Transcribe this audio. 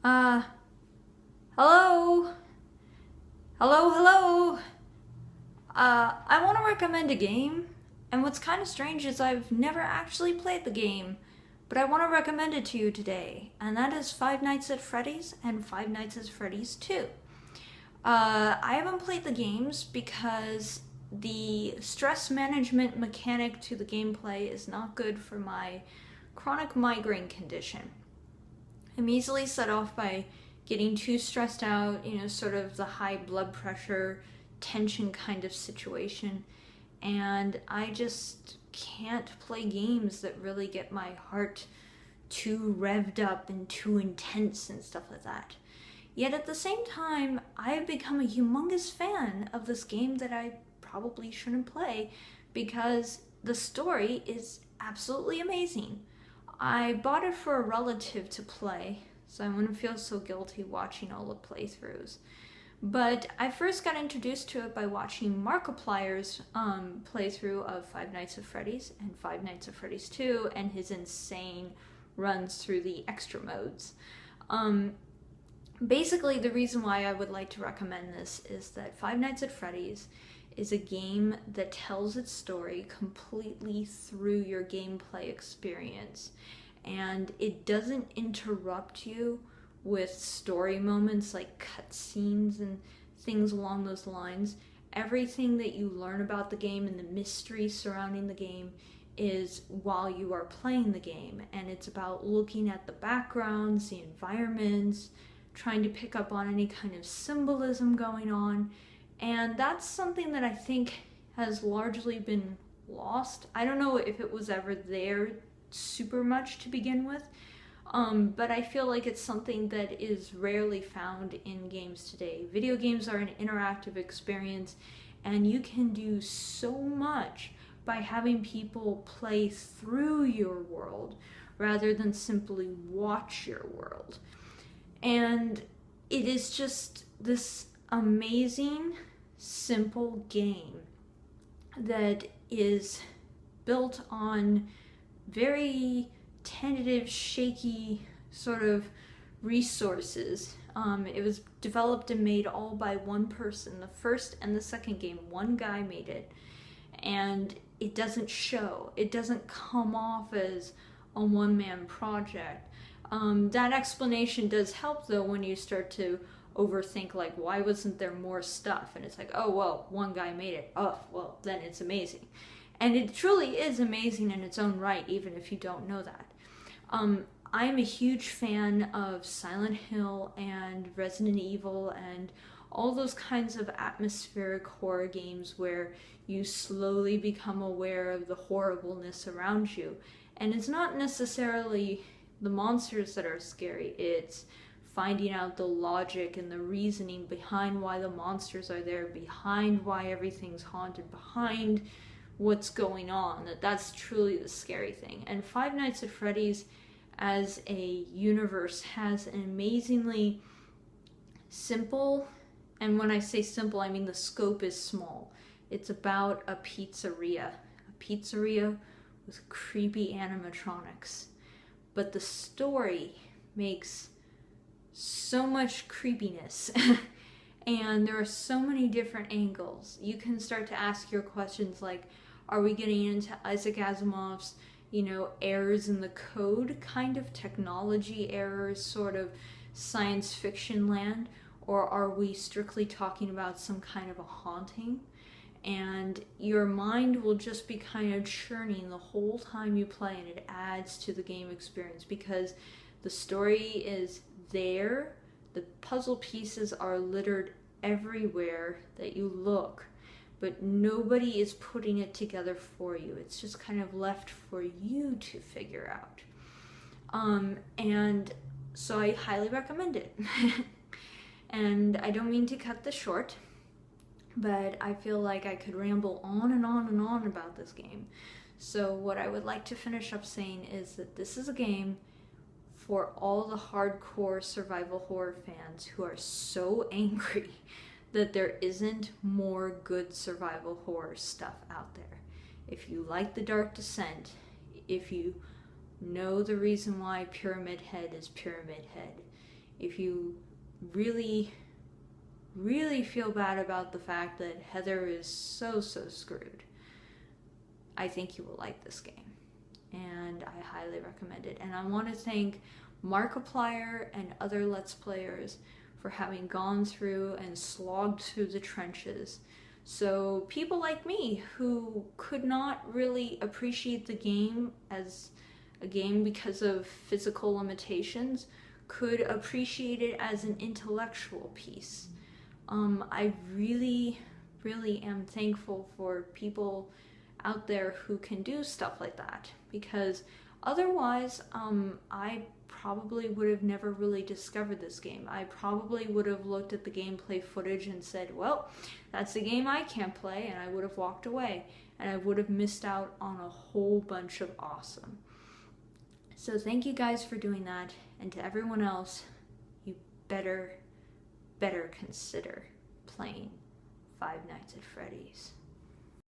Uh, hello? Hello? I want to recommend a game, and what's kind of strange is I've never actually played the game, but I want to recommend it to you today, and that is Five Nights at Freddy's and Five Nights at Freddy's 2. I haven't played the games because the stress management mechanic to the gameplay is not good for my chronic migraine condition. I'm easily set off by getting too stressed out, sort of the high blood pressure, tension kind of situation. And I just can't play games that really get my heart too revved up and too intense and stuff like that. Yet at the same time, I've become a humongous fan of this game that I probably shouldn't play because the story is absolutely amazing. I bought it for a relative to play, so I wouldn't feel so guilty watching all the playthroughs. But I first got introduced to it by watching Markiplier's playthrough of Five Nights at Freddy's and Five Nights at Freddy's 2 and his insane runs through the extra modes. Basically, the reason why I would like to recommend this is that Five Nights at Freddy's is a game that tells its story completely through your gameplay experience. And it doesn't interrupt you with story moments like cutscenes and things along those lines. Everything that you learn about the game and the mystery surrounding the game is while you are playing the game. And it's about looking at the backgrounds, the environments, trying to pick up on any kind of symbolism going on. And that's something that I think has largely been lost. I don't know if it was ever there super much to begin with, but I feel like it's something that is rarely found in games today. Video games are an interactive experience, and you can do so much by having people play through your world rather than simply watch your world. And it is just this amazing, simple game that is built on very tentative, shaky sort of resources. It was developed and made all by one person. The first and the second game, one guy made it. And it doesn't show. It doesn't come off as a one-man project. That explanation does help though when you start to overthink, like, why wasn't there more stuff? And it's like, oh, well, one guy made it. Oh, well, then it's amazing. And it truly is amazing in its own right, even if you don't know that. I am a huge fan of Silent Hill and Resident Evil and all those kinds of atmospheric horror games where you slowly become aware of the horribleness around you. And it's not necessarily the monsters that are scary, it's finding out the logic and the reasoning behind why the monsters are there, behind why everything's haunted, behind what's going on. That's truly the scary thing. And Five Nights at Freddy's as a universe has an amazingly simple, and when I say simple, I mean the scope is small. It's about a pizzeria with creepy animatronics. But the story makes so much creepiness and there are so many different angles. You can start to ask your questions like, are we getting into Isaac Asimov's, errors in the code kind of technology errors, sort of science fiction land, or are we strictly talking about some kind of a haunting? And your mind will just be kind of churning the whole time you play, and it adds to the game experience because the story is there, the puzzle pieces are littered everywhere that you look, but nobody is putting it together for you. It's just kind of left for you to figure out. And so I highly recommend it. And I don't mean to cut this short, but I feel like I could ramble on and on and on about this game. So what I would like to finish up saying is that this is a game for all the hardcore survival horror fans who are so angry that there isn't more good survival horror stuff out there. If you like The Dark Descent, if you know the reason why Pyramid Head is Pyramid Head, if you really, really feel bad about the fact that Heather is so screwed, I think you will like this game. And I highly recommend it. And I want to thank Markiplier and other Let's Players for having gone through and slogged through the trenches. So people like me who could not really appreciate the game as a game because of physical limitations could appreciate it as an intellectual piece. I really, really am thankful for people out there who can do stuff like that, because otherwise I probably would have never really discovered this game. I probably would have looked at the gameplay footage and said, well, that's a game I can't play, and I would have walked away, and I would have missed out on a whole bunch of awesome. So thank you guys for doing that, and to everyone else, you better consider playing Five Nights at Freddy's.